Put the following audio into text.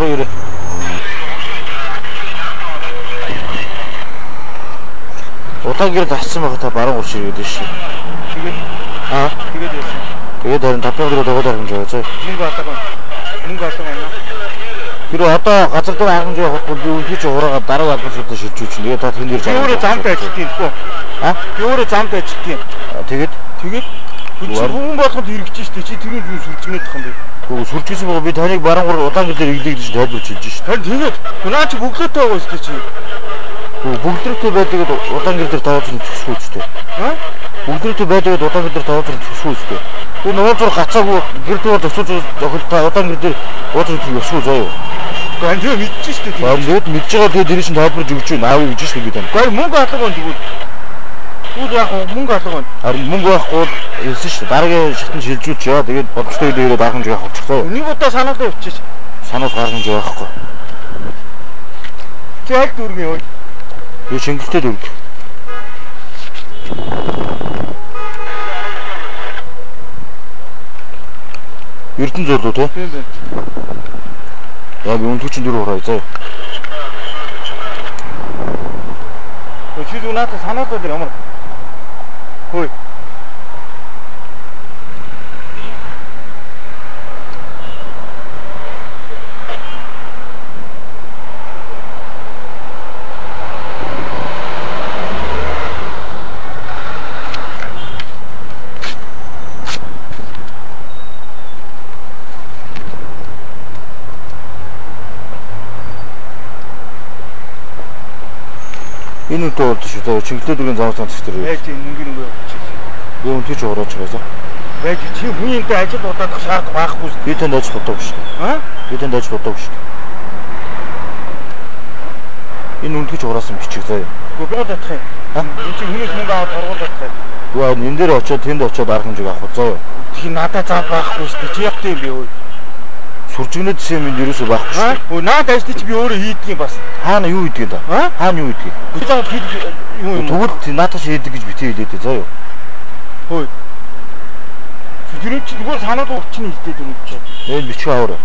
Уруу ирээ. Удаан гэрэл ассан байгаа та баруун гуч ирээд шүү. Тэгээд тэгээд яасан. Тэгээд харин 5 гэрэл дагуулж харж байгаа зөө. Мөнгө алга байна. Хэрэв одоо газар дээр хангаж явахгүй би үнтэй чи ураагаад дараа албасуудаа шилжүүлж чинь. Тэгээд та тэнд ирж байгаа. Би өөрөө замд ажиллах гинэхгүй. Би өөрөө замд ажиллах. Тэгээд хүн болгонд хэрэгжиж штэ чи тэрийг юу сүржгэнээд тах юм бэ? Үгүй сүржижсэн байгаа би таныг баруун гур удаан гэрэл иглээ гэж тайлбарч хэлж штэ. Тэгээд наа чи бүглөөтэй байгаа штэ чи. Бүгдрэгтэй байдаг удаан гэрэл таваад зүсгүй штэ. Бүгдрэгтэй байдаг удаан гэрэл таваад зүсгүй штэ. Би нууцор гацаагүй гэрдээр төсөөж охилтаа удаан гэрэл ууцрах ёсгүй заяа. Гэхдээ энэ мэдчихэж штэ. Тэгээд мэдж байгаа тэгээд дээрээс нь тайлбарж өгч байна. Аав гэж штэ би тань. Гэхдээ мөнгө алга байна тэгвэл. Түр яг мөнгө алга байна. Харин мөнгө байхгүй хэлсэн штэ. Дараагийн шатнд шилжүүлж яа. Тэгээд бодлоготой ирээд дарахын жиг авах болчихсон. Нэг удаа санаалаа өччих. Санаал гарган жиг байхгүй. Чи аль дүргийн юу? Би шингэлтэй дүрг. Эрдэнэ зурлуу те? Тийм. Яа би үнэн 44 ураа заа. Чи зүнаатай санаалаа дээр ямар? Хөөе. Энэ үедээ болдог шүү дээ. Чиглэлд үгийн зам цанц дээр. Яаж нэг би үнтэй ч ураач байсаа. Яаж чи хүнийтэй ажил удаадах шаардлага байхгүй шүү. Би тэнд ажил бодоогүй шүү. Би тэнд ажил бодоогүй шүү. Энэ үнтэй ч ураасан бичих заяа. Гэхдээ би бодох юм. Энд чи хүнээс мөнгө аваад сургуулах юм. Гэхдээ энэ дээр очиод тэнд очиод арга хэмжээг авах заяа. Чи надад зав байхгүй шүү. Чи явах юм би өө. Суржигнэд юм энэ юусоо байхгүй шүү. Өө наад ажил чи би өөрөө хийдэг юм бас. Хаана юу хийдэг юм да? Хаана юу хийдэг? Би зав юу юм. Тэгвэл нааташ хийдэг гэж битээ хэлээд заяа. Хөөе. Тэр чи зүгээр санаад уучны хэлдэг юм чи. Энэ бичиг аваа.